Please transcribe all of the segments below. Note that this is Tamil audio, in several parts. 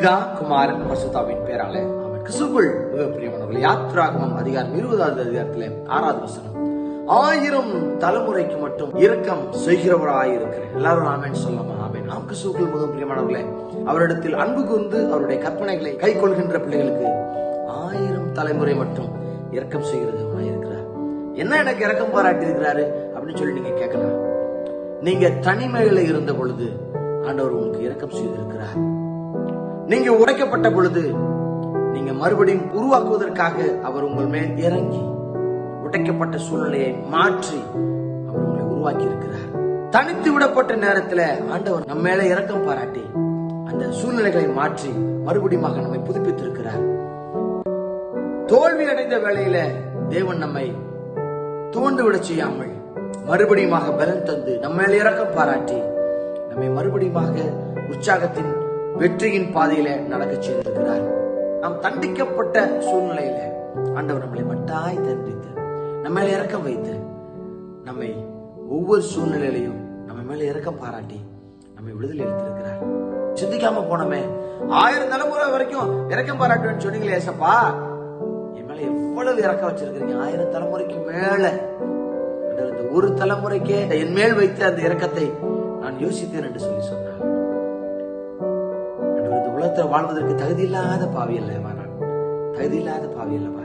பிதா குமாரன் பரிசுத்தாவின் பேராலே ஆமென். கிறிஸ்துவுக்குள் மிக பிரியமானவர்களே, யாத்திராகமம் அதிகாரம் 20வது அதிகாரத்திலே 6வது வசனம், 1000 தலைமுறைக்கு மட்டும் இரக்கம் செய்கிறவராயிருக்கிறேன். எல்லாரும் ஆமென் சொல்லமா? ஆமென். நாம் கிறிஸ்துவுக்குள் மிக பிரியமானவர்களே, அவரிடத்தில் அன்பு கூர்ந்து அவருடைய கற்பனைகளை கை கொள்கின்ற பிள்ளைகளுக்கு 1000 தலைமுறை மட்டும் இரக்கம் செய்கிறவராயிருக்கிறார். என்ன எனக்கு இரக்கம் பாராட்டி இருக்கிறாரு அப்படின்னு சொல்லி நீங்க கேட்கலாம். நீங்க தனிமையில இருந்த பொழுது ஆண்டவர் உங்களுக்கு இரக்கம் செய்திருக்கிறார். நீங்க உடைக்கப்பட்ட பொழுது நீங்க மறுபடியும் உருவாக்குவதற்காக அவர் உங்கள் மேல் இறங்கி உடைக்கப்பட்ட சூழ்நிலையை மாற்றி அவர் உங்களை உருவாக்கி இருக்கிறார். தனித்து விடப்பட்ட நேரத்துல ஆண்டவர் நம்ம மேல இரக்கம் பாராட்டி அந்த சூழ்நிலைகளை மாற்றி மறுபடியும் நம்மை புதுப்பித்திருக்கிறார். தோல்வி அடைந்த வேளையில தேவன் நம்மை துவண்டு விட செய்யாமல் மறுபடியும் பலன் தந்து நம்ம மேல இரக்கம் பாராட்டி நம்மை மறுபடியும் உற்சாகத்தின் வெற்றியின் பாதையில நடக்க செய்திருக்கிறார். நாம் தண்டிக்கப்பட்ட சூழ்நிலையில ஆண்டவர் நம்மளை மட்டாய் தண்டித்து நம்ம மேல இரக்கம் வைத்து நம்மை ஒவ்வொரு சூழ்நிலையிலையும் நம்ம மேல இரக்கம் பாராட்டி நம்மை விடுதலை அளித்திருக்கிறார். சிந்திக்காம போனோமே, 1000 தலைமுறை வரைக்கும் இரக்கம் பாராட்டுன்னு சொன்னீங்களே ஏசப்பா, என் மேல எவ்வளவு இரக்கம் வச்சிருக்கிறீங்க. 1000 தலைமுறைக்கு மேல இந்த ஒரு தலைமுறைக்கே என் மேல் வைத்த அந்த இரக்கத்தை நான் யோசித்தேன் என்று சொல்லி சொன்னார். இந்த உலகத்தில் வாழ்வதற்கு தகுதி இல்லாத பாவி அல்லவா? நான் தகுதி இல்லாத பாவி அல்லவா?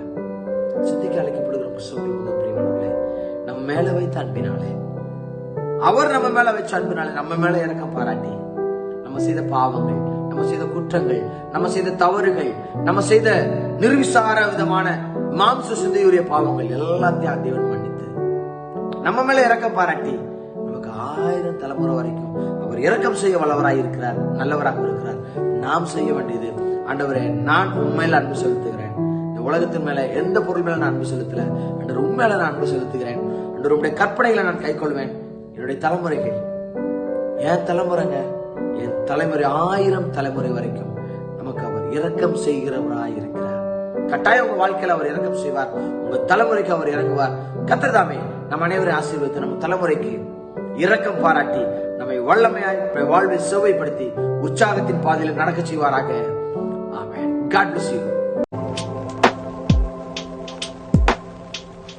சிந்திக்க அழைக்கப்படுகிற பிரியமானவர்களே, நம்ம மேல வைத்த அன்பினாலே, அவர் நம்ம மேல வச்ச அன்பினாலே நம்ம மேல இரக்கம் பாராட்டி நம்ம செய்த பாவங்கள், நம்ம செய்த குற்றங்கள், நம்ம செய்த தவறுகள், நம்ம செய்த நிர்விசார விதமான மாம்ச சிந்தையுரிய பாவங்கள் எல்லாத்தையும் தேவன் மன்னித்து நம்ம மேல இரக்கம் பாராட்டி நமக்கு 1000 தலைமுறை வரைக்கும் அவர் இரக்கம் செய்ய வல்லவராய் இருக்கிறார், நல்லவராக இருக்கிறார். நாம் செய்ய வேண்டியது, ஆண்டவரே நான் உண்மையில அன்பு செலுத்துகிறேன், இந்த உலகத்தின் மேல எந்த பொருள் மேல நான் அன்பு செலுத்தல, ஆண்டவர் உண்மையில நான் அன்பு செலுத்துகிறேன், ஆண்டவர் உடைய கற்பனைகளை நான் கை கொள்வேன். என்னுடைய தலைமுறைகள், என் தலைமுறைங்க, என் தலைமுறை 1000 தலைமுறை வரைக்கும் நமக்கு அவர் இரக்கம் செய்கிறவராய் இருக்கிறார். கட்டாயம் உங்க வாழ்க்கையில அவர் இரக்கம் செய்வார், உங்க தலைமுறைக்கு அவர் இறங்குவார். கர்த்தர் நம் அனைவரை ஆசீர்வதித்து நம்ம தலைமுறைக்கு இரக்கம் பாராட்டி நம்மை வல்லமையாய் வாழ்வை சேவைப்படுத்தி உற்சாகத்தின் பாதையில் நடக்க செய்வாராக. ஆமென். God bless you.